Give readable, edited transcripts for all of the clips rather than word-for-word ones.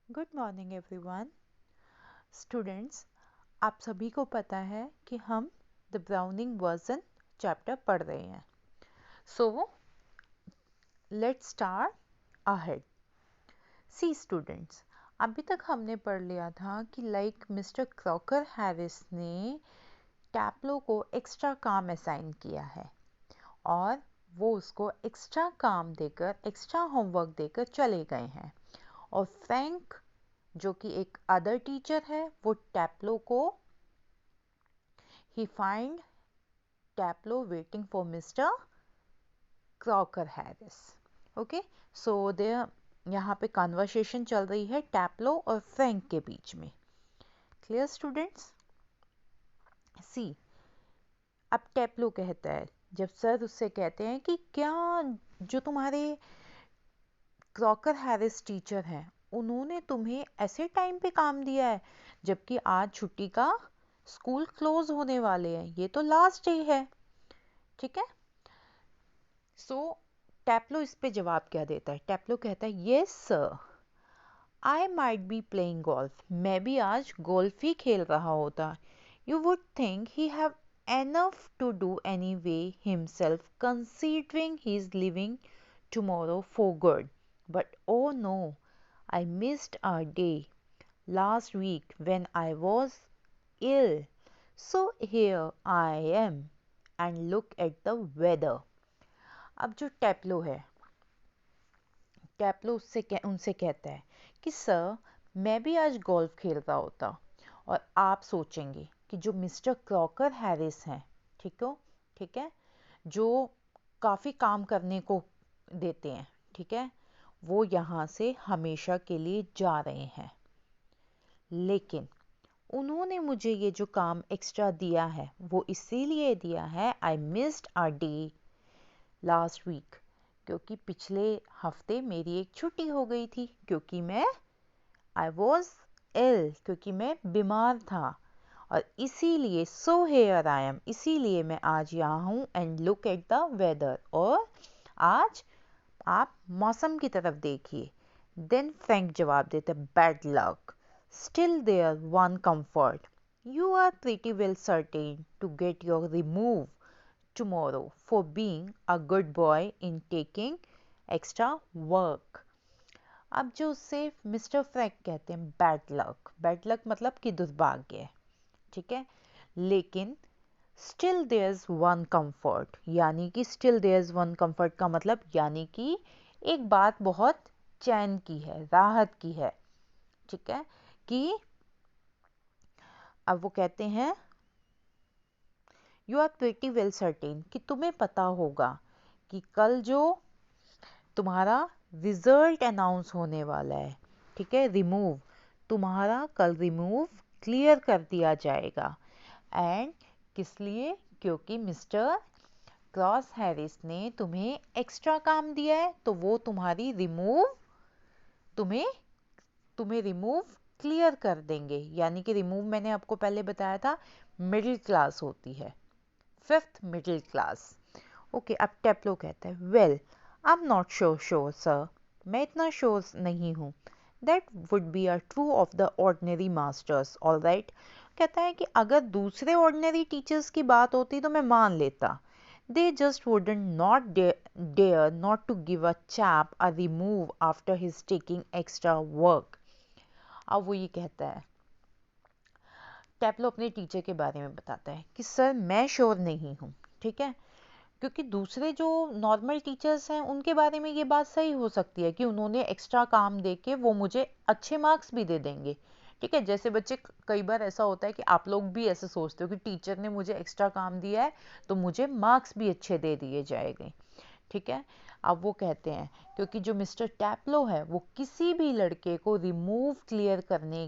Good morning everyone. Students, आप सभी को पता है कि हम द ब्राउनिंग वर्जन चैप्टर पढ़ रहे हैं। So let's start ahead. See students, अभी तक हमने पढ़ लिया था कि मिस्टर क्रॉकर हैरिस ने टैप्लो को एक्स्ट्रा काम असाइन किया है और वो उसको एक्स्ट्रा काम देकर, एक्स्ट्रा होमवर्क देकर चले गए हैं। और फ्रैंक, जो कि एक अदर टीचर है, वो टैप्लो को he find Taplow waiting for Mr. Crocker Harris. Okay, so there यहाँ पे कन्वर्सेशन चल रही है टैप्लो और फ्रैंक के बीच में। Clear students? सी, अब टैप्लो कहता है, जब सर उससे कहते हैं कि क्या जो तुम्हारे क्रॉकर हैरिस टीचर हैं उन्होंने तुम्हें ऐसे टाइम पे काम दिया है जबकि आज छुट्टी का स्कूल क्लोज होने वाले हैं, ये तो लास्ट डे है। ठीक है। सो टैप्लो इस पे जवाब क्या देता है? टैप्लो कहता है yes sir, I might be playing golf, मैं भी आज गोल्फ ही खेल रहा होता। You would think he have enough to do anyway himself considering he's leaving tomorrow for good. But oh no, I missed our day last week when I was ill. So here I am and look at the weather. अब जो टैप्लो है, टैप्लो उनसे कहता है कि sir, मैं भी आज गोल्फ खेल रहा होता। और आप सोचेंगे कि जो मिस्टर क्रॉकर हैरिस हैं, ठीक है, जो काफ़ी काम करने को देते हैं, ठीक है, वो यहाँ से हमेशा के लिए जा रहे हैं। लेकिन उन्होंने मुझे ये जो काम एक्स्ट्रा दिया है वो इसीलिए दिया है, I missed a day last week, क्योंकि पिछले हफ्ते मेरी एक छुट्टी हो गई थी, क्योंकि आई वॉज इल, क्योंकि मैं बीमार था। और इसीलिए सो हेयर आई एम, इसीलिए मैं आज यहाँ हूँ। And look at the weather, और आज आप मौसम की तरफ देखिए। देन फ्रैंक जवाब देते, bad luck, still there one comfort, you are pretty well certain to get your remove tomorrow for being a good boy in taking extra work. अब जो उससे मिस्टर फ्रैंक कहते हैं बैड लक मतलब कि दुर्भाग्य, ठीक है। लेकिन still there is one comfort, यानी कि still there is one comfort का मतलब यानी कि एक बात बहुत चैन की है, राहत की है, ठीक है, कि अब वो कहते हैं you are pretty well certain, कि तुम्हें पता होगा कि कल जो तुम्हारा रिजल्ट अनाउंस होने वाला है, ठीक है, रिमूव, तुम्हारा कल रिमूव क्लियर कर दिया जाएगा। एंड किस लिए? क्योंकि मिस्टर क्रॉस हैरिस ने तुम्हें एक्स्ट्रा काम दिया है, तो वो तुम्हारी रिमूव तुम्हें तुम्हें रिमूव क्लियर कर देंगे। यानी कि रिमूव मैंने आपको पहले बताया था मिडिल क्लास होती है, फिफ्थ मिडिल क्लास। ओके, अब टैप्लो कहता है well I am not sure sir, मैं इतना श्योर नहीं हूँ। That would be a true of the ordinary masters, all right. कहता है कि अगर दूसरे ऑर्डिनरी टीचर्स की बात होती तो मैं मान लेता, they just wouldn't not dare not to give a chap a remove after his taking extra work. अब वो ये कहता है, टैप्लो अपने टीचर के बारे में बताता है कि सर मैं श्योर नहीं हूँ, ठीक है, क्योंकि दूसरे जो नॉर्मल टीचर्स हैं उनके बारे में ये बात सही हो सकती है कि उन्होंने एक्स्ट्रा काम दे के वो मुझे अच्छे मार्क्स भी दे देंगे, ठीक है। जैसे बच्चे, कई बार ऐसा होता है कि आप लोग भी ऐसे सोचते हो कि टीचर ने मुझे एक्स्ट्रा काम दिया है तो मुझे मार्क्स भी अच्छे दे दिए जाएंगे, ठीक है। अब वो कहते हैं क्योंकि जो मिस्टर टैप्लो है वो किसी भी लड़के को रिमूव क्लियर करने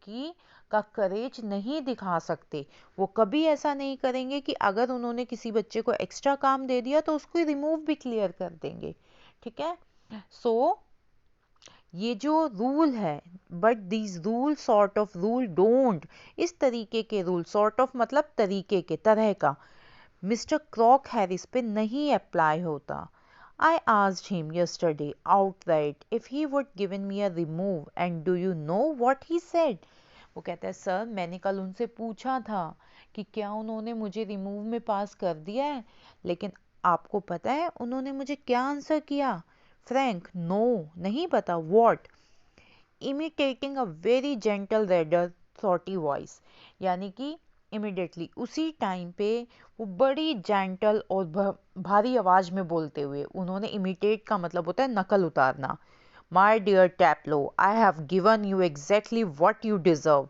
की का करेज नहीं दिखा सकते। वो कभी ऐसा नहीं करेंगे कि अगर उन्होंने किसी बच्चे को एक्स्ट्रा काम दे दिया तो उसको रिमूव भी क्लियर कर देंगे, ठीक है। सो ये जो रूल है, but these rule sort of rule don't, इस तरीके के रूल, सॉर्ट ऑफ मतलब तरीके के, तरह का, मिस्टर क्रॉक हैरिस पे नहीं अप्लाई होता। I asked him yesterday outright if he would given me a remove and do you know what he said? वो कहता है सर मैंने कल उनसे पूछा था कि क्या उन्होंने मुझे रिमूव में पास कर दिया है, लेकिन आपको पता है उन्होंने मुझे क्या आंसर किया? फ्रैंक, नो, नहीं पता, what? Imitating a very gentle rather थॉटी वॉइस, यानी कि इमिडिएटली उसी टाइम पे वो बड़ी जेंटल और भारी आवाज में बोलते हुए, उन्होंने इमिटेट का मतलब होता है नकल उतारना। My dear Taplow, I have given you exactly what you deserve,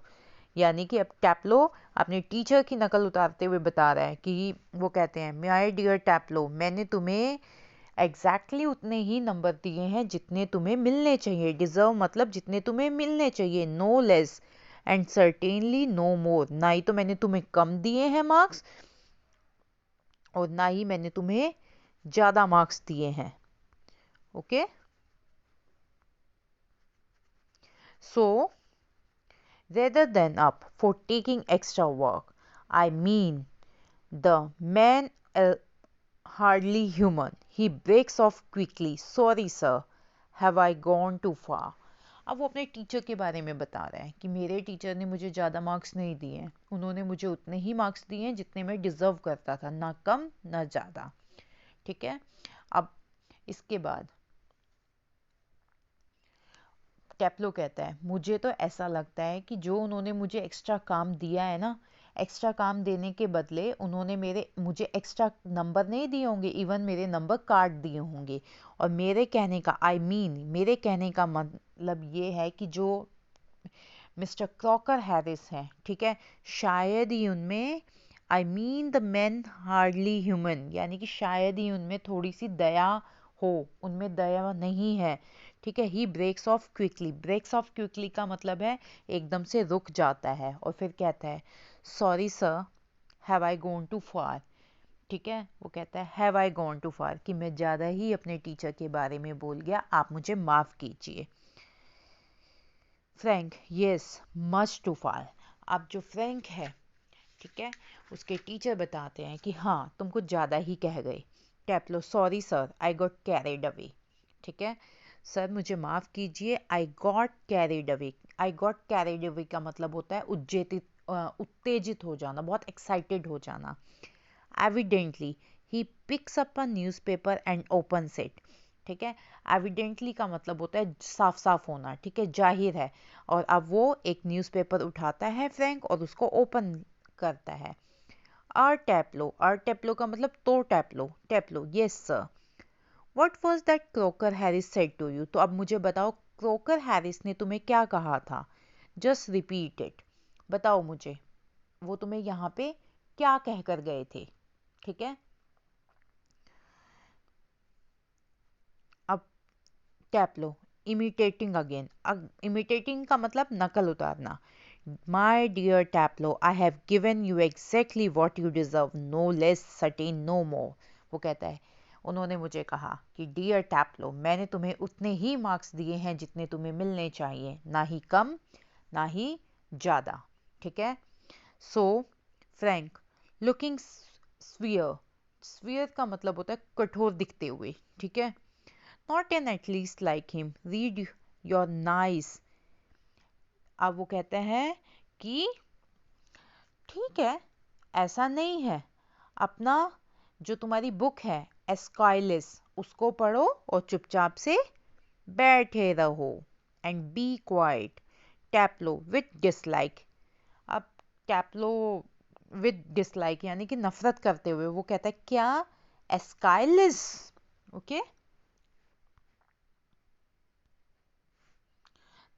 यानी कि अब टैप्लो अपने टीचर की नकल उतारते हुए बता रहा है कि वो कहते हैं माय डियर टैप्लो, मैंने तुम्हें एग्जैक्टली उतने ही नंबर दिए हैं जितने तुम्हें मिलने चाहिए। डिजर्व मतलब जितने तुम्हें मिलने चाहिए, no less and certainly no more, ना ही तो मैंने तुम्हें कम दिए हैं मार्क्स और ना ही मैंने तुम्हें ज्यादा मार्क्स दिए हैं। Okay, so rather than up for taking extra work, I mean the man hardly human. He breaks off quickly. Sorry, sir. Have I gone too far? अब वो अपने टीचर के बारे में बता रहा है कि मेरे टीचर ने मुझे ज़्यादा मार्क्स नहीं दिए हैं, उन्होंने मुझे उतने ही मार्क्स दिए हैं जितने मैं डिज़र्व करता था, ना कम ना ज़्यादा। ठीक है, अब इसके बाद कैप्लो कहता है मुझे तो ऐसा लगता है कि जो उन्होंने मुझे एक्स्ट्रा काम दिया है ना, एक्स्ट्रा काम देने के बदले उन्होंने मुझे एक्स्ट्रा नंबर नहीं दिए होंगे, इवन मेरे नंबर काट दिए होंगे। और मेरे कहने का मतलब ये है कि जो मिस्टर क्रॉकर हैरिस हैं, ठीक है, शायद ही उनमें द मैन हार्डली ह्यूमन, यानी कि शायद ही उनमें थोड़ी सी दया हो, उनमें दया नहीं है। ठीक है, ही ब्रेक्स ऑफ क्विकली का मतलब है एकदम से रुक जाता है और फिर कहता है sorry sir, have I gone too far. ठीक है, वो कहता है have I gone too far कि मैं ज़्यादा ही अपने टीचर के बारे में बोल गया, आप मुझे माफ़ कीजिए। फ्रैंक, यस, मच टू फार। अब जो फ्रैंक है, ठीक है, उसके टीचर बताते हैं कि हाँ तुम कुछ ज़्यादा ही कह गए। Taplow, sorry sir, I got carried away. ठीक है, सर मुझे माफ़ कीजिए, I got carried away. I got carried away का मतलब होता है उत्तेजित हो जाना, बहुत एक्साइटेड हो जाना। Evidently he picks up a newspaper and opens it. ठीक है, एविडेंटली का मतलब होता है साफ साफ होना, ठीक है, जाहिर है। और अब वो एक न्यूज़पेपर उठाता है फ्रैंक और उसको ओपन करता है। आर टैप्लो का मतलब तो Taplow. Taplow, yes sir. What was that Crocker Harris said to you? तो अब मुझे बताओ क्रोकर हैरिस ने तुम्हें क्या कहा था? जस्ट रिपीट इट, बताओ मुझे, वो तुम्हें यहाँ पे क्या कहकर गए थे? ठीक है, अब टैप लो। इमिटेटिंग अगेन, अब इमिटेटिंग का मतलब नकल उतारना। My dear Taplow, I have given you exactly what you deserve, no less certain no more. वो कहता है उन्होंने मुझे कहा कि डियर टैप्लो, मैंने तुम्हें उतने ही मार्क्स दिए हैं जितने तुम्हें मिलने चाहिए, ना ही कम ना ही ज़्यादा। ठीक है, सो फ्रैंक लुकिंग स्वीयर, स्वीयर का मतलब होता है कठोर दिखते हुए। ठीक है, not an at least like him, read your nice। अब वो कहते हैं कि ठीक है, ऐसा नहीं है, अपना जो तुम्हारी बुक है एस्काइलिस उसको पढ़ो और चुपचाप से बैठे रहो। And be quiet. Taplow with dislike. अब टैप्लो विथ डिसलाइक यानी कि नफरत करते हुए वो कहता है क्या, एस्काइलिस? ओके,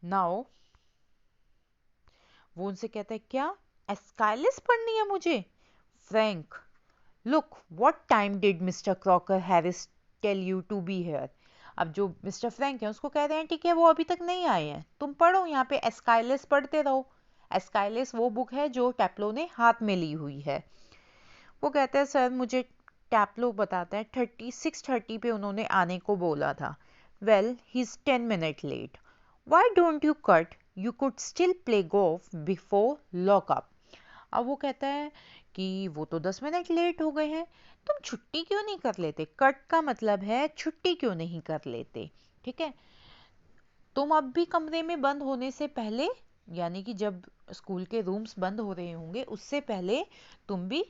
नाउ वो उनसे कहता है क्या एस्काइलिस पढ़नी है मुझे? Frank, look what time did mister Crocker Harris tell you to be here? अब जो मिस्टर फ्रैंक है उसको कह रहे हैं ठीक है वो अभी तक नहीं आए हैं, तुम पढ़ो यहाँ पे एस्काइलिस पढ़ते रहो। एस्काइलिस वो बुक है जो टैप्लो ने हाथ में ली हुई है। वो कहते हैं सर मुझे, टैप्लो बताता है 6:30 पे उन्होंने आने को बोला था। Well he is 10 minute late. Why don't you cut, you could still play golf before lockup. अब वो कहता है कि वो तो 10 मिनट लेट हो गए हैं, तुम छुट्टी क्यों नहीं कर लेते। कट का मतलब है छुट्टी क्यों नहीं कर लेते। ठीक है, तुम अब भी कमरे में बंद होने से पहले, यानी कि जब स्कूल के रूम्स बंद हो रहे होंगे उससे पहले तुम भी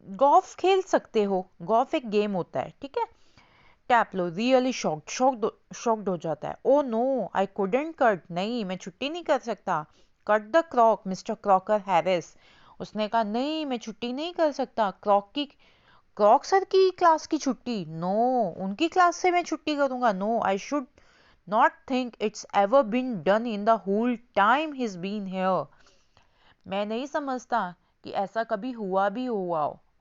गोल्फ खेल सकते हो। गोल्फ एक गेम होता है। ठीक है, टैपलो रियली शॉक्ड हो जाता है। Oh no, I couldn't cut, नहीं मैं छुट्टी नहीं कर सकता। Cut the Crock Mr Crocker Harris. उसने कहा नहीं मैं छुट्टी नहीं कर सकता। क्रॉक सर की क्लास की छुट्टी, नो, उनकी क्लास से मैं छुट्टी करूंगा, no, I should not think it's ever been done in the whole time he is been here. मैं नहीं समझता कि ऐसा कभी हुआ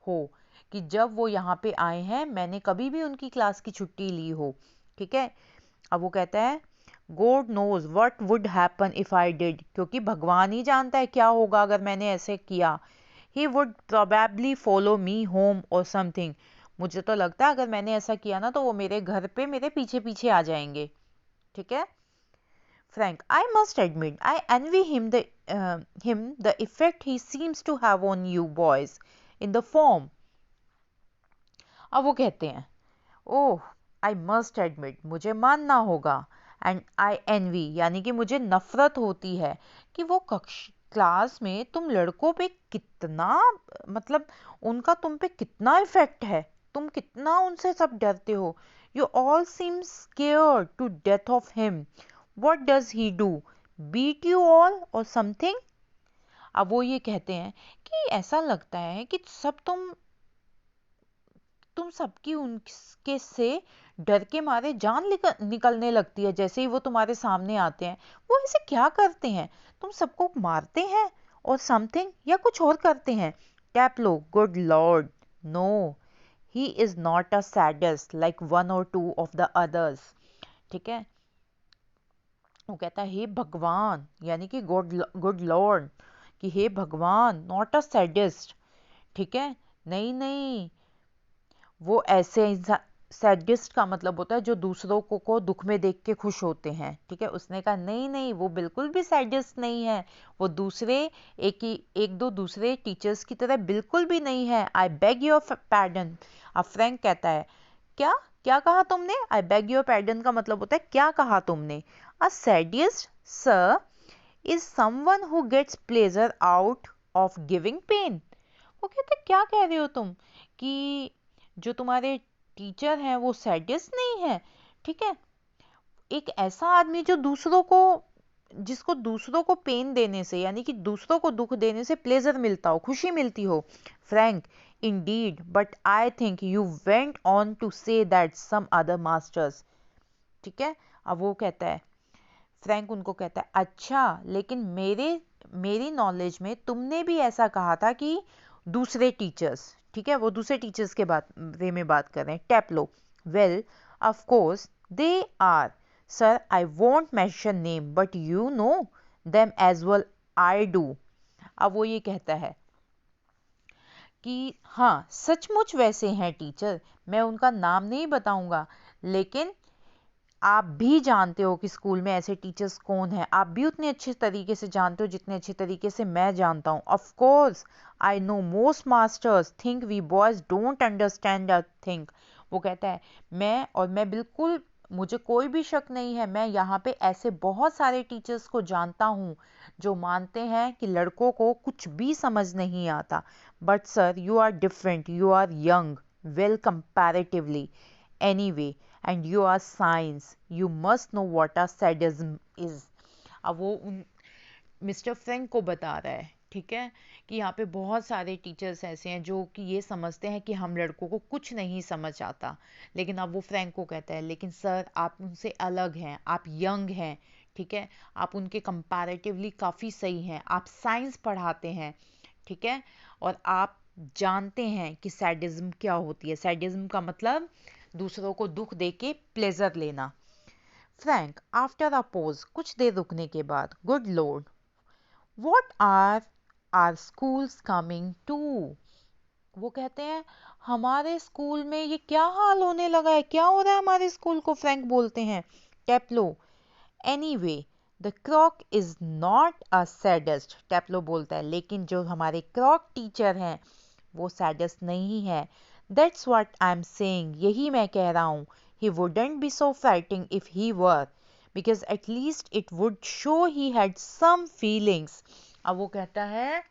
हो कि जब वो यहाँ पे आए हैं मैंने कभी भी उनकी क्लास की छुट्टी ली हो। ठीक है, अब वो कहता है God knows what would happen if I did, क्योंकि भगवान ही जानता है क्या होगा अगर मैंने ऐसे किया। He would probably follow me home और समथिंग। मुझे तो लगता है अगर मैंने ऐसा किया ना तो वो मेरे घर पे मेरे पीछे पीछे आ जाएंगे। ठीक है, Frank, I must admit, I envy him the effect he seems to have on you boys in the form. अब वो कहते हैं ओह आई मस्ट एडमिट, मुझे मानना होगा, एंड आई एनवी यानी कि मुझे नफरत होती है कि वो क्लास में तुम लड़कों पे कितना, मतलब उनका तुम पे कितना इफेक्ट है, तुम कितना उनसे सब डरते हो। You all seem scared to death of him. What does he do, beat you all or something. अब वो ये कहते हैं कि ऐसा लगता है कि तुम सबकी उनके से डर के मारे जान निकलने लगती है जैसे ही वो तुम्हारे सामने आते हैं। वो ऐसे क्या करते हैं, तुम सबको मारते हैं और समथिंग या कुछ और करते हैं। Taplow, good Lord, no, he is not a sadist like one or two of the others. ठीक है, वो कहता है हे भगवान, यानी कि गुड लॉर्ड, कि हे भगवान, नॉट अ सैडिस्ट। ठीक है, नहीं नहीं, वो ऐसे इंसान, सैडिस्ट का मतलब होता है जो दूसरों को दुख में देख के खुश होते हैं। ठीक है, उसने कहा नहीं नहीं वो बिल्कुल भी सैडिस्ट नहीं है, वो दूसरे एक दो दूसरे टीचर्स की तरह बिल्कुल भी नहीं है। I beg your pardon. अब फ्रैंक कहता है क्या, क्या कहा तुमने। आई बेग योर पैर्डन का मतलब होता है क्या कहा तुमने। A sadist sir is someone who gets pleasure out of giving pain. वो कहते क्या कह रहे हो तुम कि जो तुम्हारे टीचर हैं वो सैडिस्ट नहीं है। ठीक है, एक ऐसा आदमी जो जिसको दूसरों को पेन देने से यानी कि दूसरों को दुख देने से प्लेजर मिलता हो, खुशी मिलती हो। Frank, indeed, but I think you went on to say that some other masters. ठीक है, अब वो कहता है, फ्रैंक उनको कहता है अच्छा, लेकिन मेरी नॉलेज में तुमने भी ऐसा कहा था कि दूसरे टीचर्स। ठीक है, वो दूसरे टीचर्स के बारे में बात कर रहे हैं। Taplow, well of course they are sir, I won't mention name but you know them as well I do. अब वो ये कहता है कि हाँ सचमुच वैसे हैं टीचर, मैं उनका नाम नहीं बताऊंगा, लेकिन आप भी जानते हो कि स्कूल में ऐसे टीचर्स कौन हैं। आप भी उतने अच्छे तरीके से जानते हो जितने अच्छे तरीके से मैं जानता हूँ। Of course I know most masters think we boys don't understand a thing. वो कहता है मैं बिल्कुल, मुझे कोई भी शक नहीं है, मैं यहाँ पे ऐसे बहुत सारे टीचर्स को जानता हूँ जो मानते हैं कि लड़कों को कुछ भी समझ नहीं आता। But sir you are different, you are young, well comparatively anyway, and you are science, you must know what a sadism is। अब वो उन मिस्टर फ्रैंक को बता रहा है, ठीक है, कि यहाँ पे बहुत सारे टीचर्स ऐसे हैं जो कि ये समझते हैं कि हम लड़कों को कुछ नहीं समझ आता। लेकिन अब वो फ्रैंक को कहता है लेकिन सर आप उनसे अलग हैं, आप यंग हैं। ठीक है, आप उनके कंपैरेटिवली काफ़ी सही हैं, आप साइंस पढ़ाते हैं। ठीक है, और आप जानते हैं कि सैडिज्म क्या होती है। सैडिज्म का मतलब दूसरों को दुख दे के प्लेजर लेना। फ्रैंक, आफ्टर अ पोज, कुछ देर रुकने के बाद, good lord, what are our schools coming to. वो कहते हैं हमारे स्कूल में ये क्या हाल होने लगा है, क्या हो रहा है हमारे स्कूल को। फ्रैंक बोलते हैं। Taplow, anyway the Crock is not a sadist, Taplow बोलता है, लेकिन जो हमारे क्रॉक टीचर हैं वो सैडेस्ट नहीं है। That's what I am saying, यही मैं कह रहा हूँ। He wouldn't be so frightening if he were, because at least it would show he had some feelings. अब वो कहता है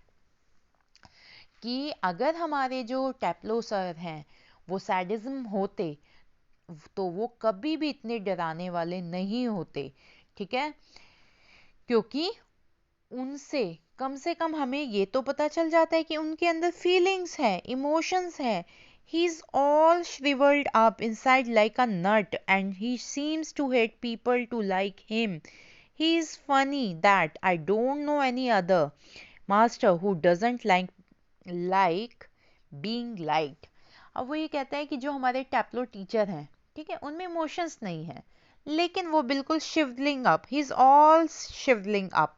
कि अगर हमारे जो टैप्लो सर हैं वो सैडिज्म होते तो वो कभी भी इतने डराने वाले नहीं होते, ठीक है, क्योंकि उनसे कम से कम हमें ये तो पता चल जाता है कि उनके अंदर फीलिंग्स हैं, इमोशंस हैं। ही is all shriveled up inside like a nut and he seems to hate people to like him. He is funny that I don't know any other master who doesn't like being liked. अब वो ये कहते हैं कि जो हमारे टैप्लो teacher हैं, ठीक है, उनमें इमोशंस नहीं है, लेकिन वो बिल्कुल shrivelling up, he is all shrivelling up,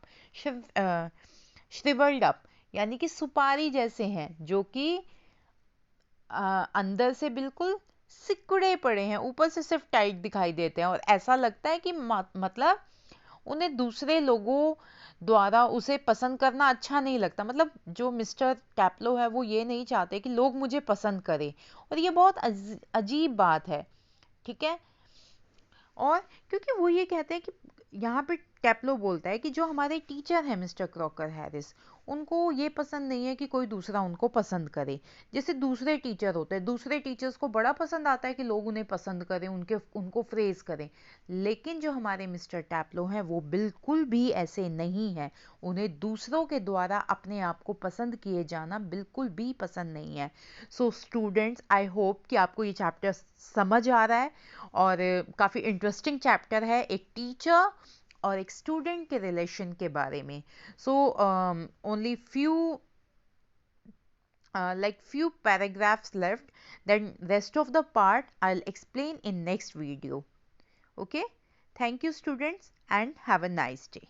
shrivelled up, यानी कि सुपारी जैसे हैं, जो कि अंदर से बिल्कुल सिकुड़े पड़े हैं, ऊपर से सिर्फ टाइट दिखाई देते हैं, और ऐसा लगता है कि मतलब उन्हें दूसरे लोगों द्वारा उसे पसंद करना अच्छा नहीं लगता। मतलब जो मिस्टर टैप्लो है वो ये नहीं चाहते कि लोग मुझे पसंद करें, और ये बहुत अजीब बात है, ठीक है। और क्योंकि वो ये कहते हैं कि यहाँ पे टैप्लो बोलता है कि जो हमारे टीचर हैं मिस्टर क्रॉकर हैरिस, उनको ये पसंद नहीं है कि कोई दूसरा उनको पसंद करे। जैसे दूसरे टीचर होते हैं, दूसरे टीचर्स को बड़ा पसंद आता है कि लोग उन्हें पसंद करें, उनको फ्रेज करें, लेकिन जो हमारे मिस्टर टैप्लो हैं वो बिल्कुल भी ऐसे नहीं है। उन्हें दूसरों के द्वारा अपने आप को पसंद किए जाना बिल्कुल भी पसंद नहीं है। सो स्टूडेंट्स, आई होप कि आपको ये चैप्टर समझ आ रहा है, और काफ़ी इंटरेस्टिंग चैप्टर है एक टीचर और एक स्टूडेंट के रिलेशन के बारे में। So only few few paragraphs left, then rest of the part I'll explain in next video. Okay, thank you students and have a nice day.